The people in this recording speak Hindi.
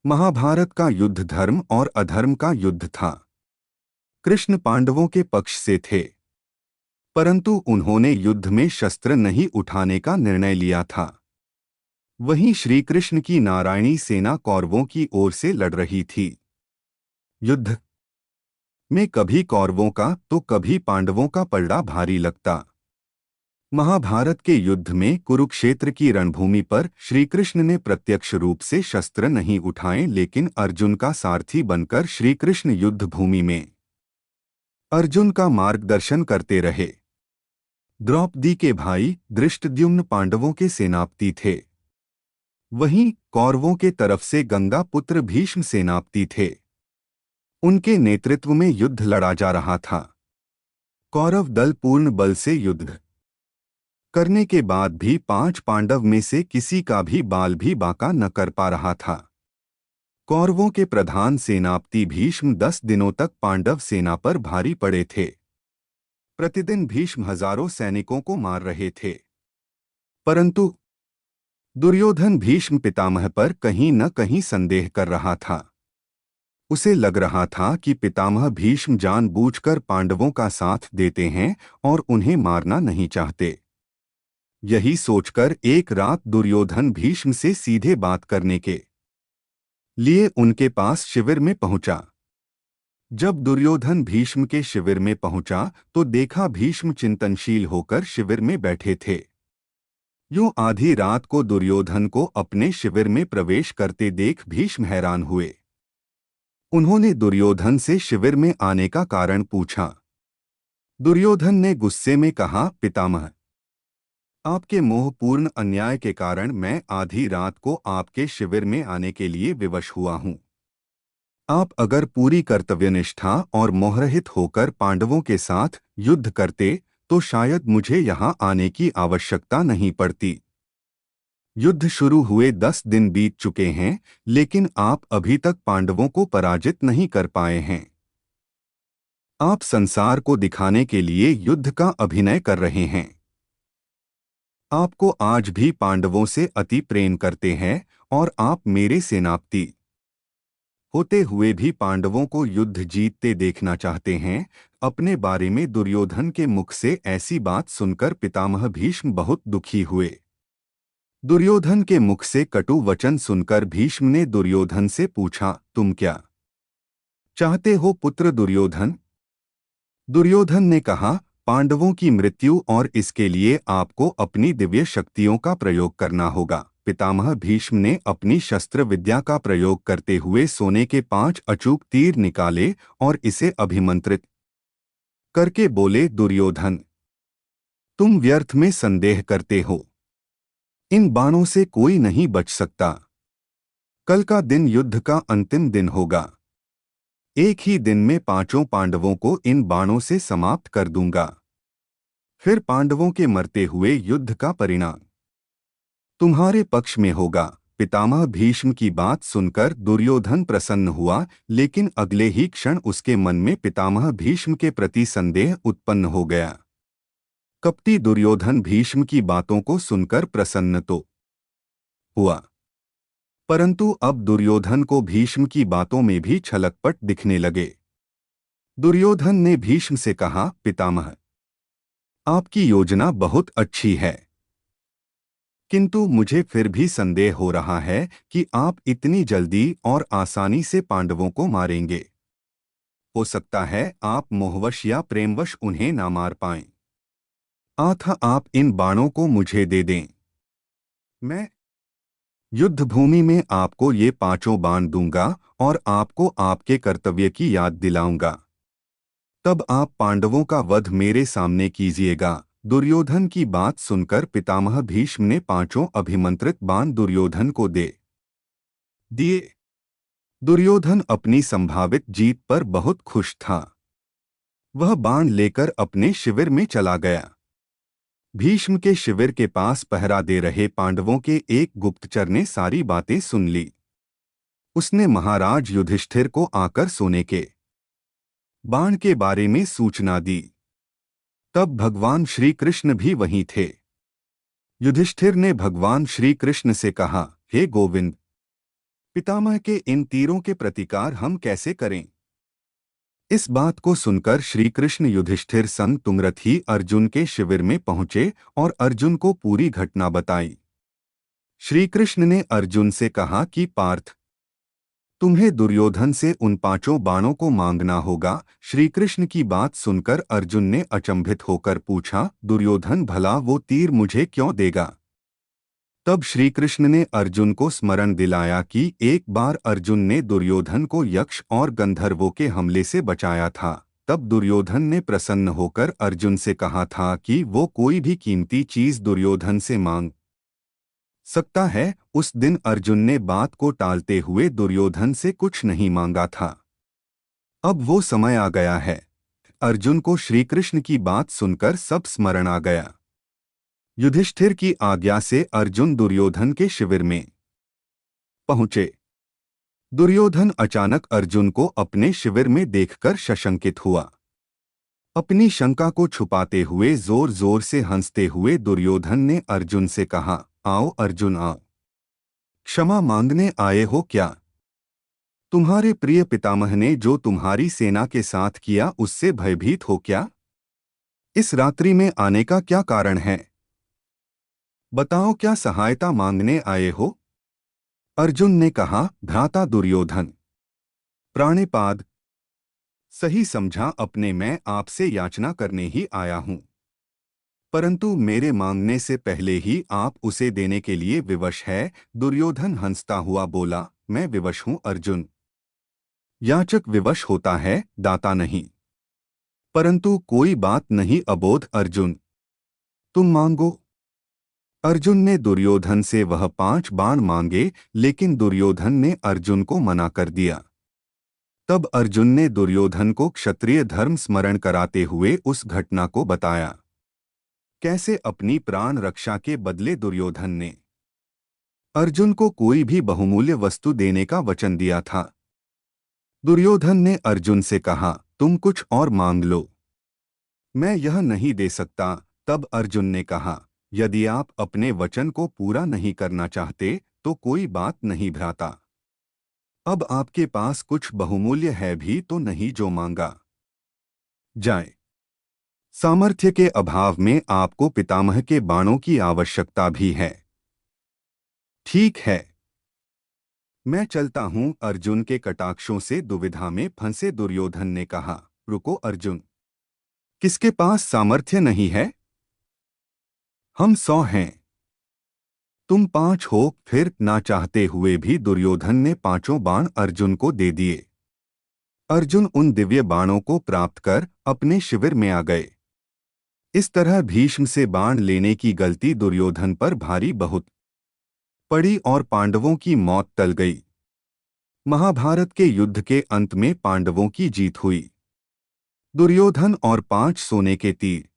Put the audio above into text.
महाभारत का युद्ध धर्म और अधर्म का युद्ध था। कृष्ण पांडवों के पक्ष से थे, परंतु उन्होंने युद्ध में शस्त्र नहीं उठाने का निर्णय लिया था। वहीं श्री कृष्ण की नारायणी सेना कौरवों की ओर से लड़ रही थी। युद्ध में कभी कौरवों का तो कभी पांडवों का पलड़ा भारी लगता। महाभारत के युद्ध में कुरुक्षेत्र की रणभूमि पर श्री कृष्ण ने प्रत्यक्ष रूप से शस्त्र नहीं उठाए, लेकिन अर्जुन का सारथी बनकर श्री कृष्ण युद्ध भूमि में अर्जुन का मार्गदर्शन करते रहे। द्रौपदी के भाई धृष्टद्युम्न पांडवों के सेनापति थे। वहीं कौरवों के तरफ से गंगा पुत्र भीष्म सेनापति थे। उनके नेतृत्व में युद्ध लड़ा जा रहा था। कौरव दल पूर्ण बल से युद्ध करने के बाद भी 5 पांडव में से किसी का भी बाल भी बांका न कर पा रहा था। कौरवों के प्रधान सेनापति भीष्म 10 दिनों तक पांडव सेना पर भारी पड़े थे। प्रतिदिन भीष्म हजारों सैनिकों को मार रहे थे, परंतु दुर्योधन भीष्म पितामह पर कहीं न कहीं संदेह कर रहा था। उसे लग रहा था कि पितामह भीष्म जानबूझकर पांडवों का साथ देते हैं और उन्हें मारना नहीं चाहते। यही सोचकर एक रात दुर्योधन भीष्म से सीधे बात करने के लिए उनके पास शिविर में पहुंचा। जब दुर्योधन भीष्म के शिविर में पहुंचा तो देखा भीष्म चिंतनशील होकर शिविर में बैठे थे। यूं आधी रात को दुर्योधन को अपने शिविर में प्रवेश करते देख भीष्म हैरान हुए। उन्होंने दुर्योधन से शिविर में आने का कारण पूछा। दुर्योधन ने गुस्से में कहा, पितामह, आपके मोहपूर्ण अन्याय के कारण मैं आधी रात को आपके शिविर में आने के लिए विवश हुआ हूं। आप अगर पूरी कर्तव्यनिष्ठा और मोहरहित होकर पांडवों के साथ युद्ध करते तो शायद मुझे यहां आने की आवश्यकता नहीं पड़ती। युद्ध शुरू हुए 10 दिन बीत चुके हैं, लेकिन आप अभी तक पांडवों को पराजित नहीं कर पाए हैं। आप संसार को दिखाने के लिए युद्ध का अभिनय कर रहे हैं। आपको आज भी पांडवों से अति प्रेम करते हैं और आप मेरे सेनापति होते हुए भी पांडवों को युद्ध जीतते देखना चाहते हैं। अपने बारे में दुर्योधन के मुख से ऐसी बात सुनकर पितामह भीष्म बहुत दुखी हुए। दुर्योधन के मुख से कटु वचन सुनकर भीष्म ने दुर्योधन से पूछा, तुम क्या चाहते हो पुत्र दुर्योधन? दुर्योधन ने कहा, पांडवों की मृत्यु और इसके लिए आपको अपनी दिव्य शक्तियों का प्रयोग करना होगा। पितामह भीष्म ने अपनी शस्त्र विद्या का प्रयोग करते हुए सोने के 5 अचूक तीर निकाले और इसे अभिमंत्रित करके बोले, दुर्योधन, तुम व्यर्थ में संदेह करते हो। इन बाणों से कोई नहीं बच सकता। कल का दिन युद्ध का अंतिम दिन होगा। एक ही दिन में 5 पांडवों को इन बाणों से समाप्त कर दूंगा। फिर पांडवों के मरते हुए युद्ध का परिणाम तुम्हारे पक्ष में होगा। पितामह भीष्म की बात सुनकर दुर्योधन प्रसन्न हुआ, लेकिन अगले ही क्षण उसके मन में पितामह भीष्म के प्रति संदेह उत्पन्न हो गया। कपटी दुर्योधन भीष्म की बातों को सुनकर प्रसन्न तो हुआ, परंतु अब दुर्योधन को भीष्म की बातों में भी छलकपट दिखने लगे। दुर्योधन ने भीष्म से कहा, पितामह, आपकी योजना बहुत अच्छी है, किंतु मुझे फिर भी संदेह हो रहा है कि आप इतनी जल्दी और आसानी से पांडवों को मारेंगे। हो सकता है आप मोहवश या प्रेमवश उन्हें ना मार पाएं। अतः आप इन बाणों को मुझे दे दें। मैं युद्ध भूमि में आपको ये 5 बाण दूंगा और आपको आपके कर्तव्य की याद दिलाऊंगा। तब आप पांडवों का वध मेरे सामने कीजिएगा। दुर्योधन की बात सुनकर पितामह भीष्म ने 5 अभिमंत्रित बाण दुर्योधन को दे दिए। दुर्योधन अपनी संभावित जीत पर बहुत खुश था। वह बाण लेकर अपने शिविर में चला गया। भीष्म के शिविर के पास पहरा दे रहे पांडवों के एक गुप्तचर ने सारी बातें सुन ली। उसने महाराज युधिष्ठिर को आकर सोने के बाण के बारे में सूचना दी। तब भगवान श्री कृष्ण भी वहीं थे। युधिष्ठिर ने भगवान श्री कृष्ण से कहा, हे गोविंद, पितामह के इन तीरों के प्रतिकार हम कैसे करें? इस बात को सुनकर श्री कृष्ण युधिष्ठिर संग तुंगरथी अर्जुन के शिविर में पहुंचे और अर्जुन को पूरी घटना बताई। श्री कृष्ण ने अर्जुन से कहा कि पार्थ, तुम्हें दुर्योधन से उन 5 बाणों को मांगना होगा। श्री कृष्ण की बात सुनकर अर्जुन ने अचंभित होकर पूछा, दुर्योधन भला वो तीर मुझे क्यों देगा? तब श्री कृष्ण ने अर्जुन को स्मरण दिलाया कि एक बार अर्जुन ने दुर्योधन को यक्ष और गंधर्वों के हमले से बचाया था। तब दुर्योधन ने प्रसन्न होकर अर्जुन से कहा था कि वो कोई भी कीमती चीज दुर्योधन से मांग सकता है। उस दिन अर्जुन ने बात को टालते हुए दुर्योधन से कुछ नहीं मांगा था। अब वो समय आ गया है। अर्जुन को श्री कृष्ण की बात सुनकर सब स्मरण आ गया। युधिष्ठिर की आज्ञा से अर्जुन दुर्योधन के शिविर में पहुंचे। दुर्योधन अचानक अर्जुन को अपने शिविर में देखकर सशंकित हुआ। अपनी शंका को छुपाते हुए जोर जोर से हंसते हुए दुर्योधन ने अर्जुन से कहा, आओ अर्जुन आओ। क्षमा मांगने आए हो क्या? तुम्हारे प्रिय पितामह ने जो तुम्हारी सेना के साथ किया उससे भयभीत हो क्या? इस रात्रि में आने का क्या कारण है? बताओ, क्या सहायता मांगने आए हो? अर्जुन ने कहा, भ्राता दुर्योधन, प्राणिपाद, सही समझा। अपने मैं आपसे याचना करने ही आया हूं, परंतु मेरे मांगने से पहले ही आप उसे देने के लिए विवश है। दुर्योधन हंसता हुआ बोला, मैं विवश हूं अर्जुन। याचक विवश होता है, दाता नहीं। परंतु कोई बात नहीं अबोध अर्जुन, तुम मांगो। अर्जुन ने दुर्योधन से वह 5 बाण मांगे, लेकिन दुर्योधन ने अर्जुन को मना कर दिया। तब अर्जुन ने दुर्योधन को क्षत्रिय धर्म स्मरण कराते हुए उस घटना को बताया, कैसे अपनी प्राण रक्षा के बदले दुर्योधन ने अर्जुन को कोई भी बहुमूल्य वस्तु देने का वचन दिया था। दुर्योधन ने अर्जुन से कहा, तुम कुछ और मांग लो, मैं यह नहीं दे सकता। तब अर्जुन ने कहा, यदि आप अपने वचन को पूरा नहीं करना चाहते तो कोई बात नहीं भ्राता। अब आपके पास कुछ बहुमूल्य है भी तो नहीं जो मांगा जाए। सामर्थ्य के अभाव में आपको पितामह के बाणों की आवश्यकता भी है। ठीक है, मैं चलता हूं। अर्जुन के कटाक्षों से दुविधा में फंसे दुर्योधन ने कहा, रुको अर्जुन, किसके पास सामर्थ्य नहीं है? हम 100 हैं, तुम 5 हो। फिर ना चाहते हुए भी दुर्योधन ने 5 बाण अर्जुन को दे दिए। अर्जुन उन दिव्य बाणों को प्राप्त कर अपने शिविर में आ गए। इस तरह भीष्म से बाण लेने की गलती दुर्योधन पर भारी बहुत पड़ी और पांडवों की मौत टल गई। महाभारत के युद्ध के अंत में पांडवों की जीत हुई। दुर्योधन और 5 सोने के तीर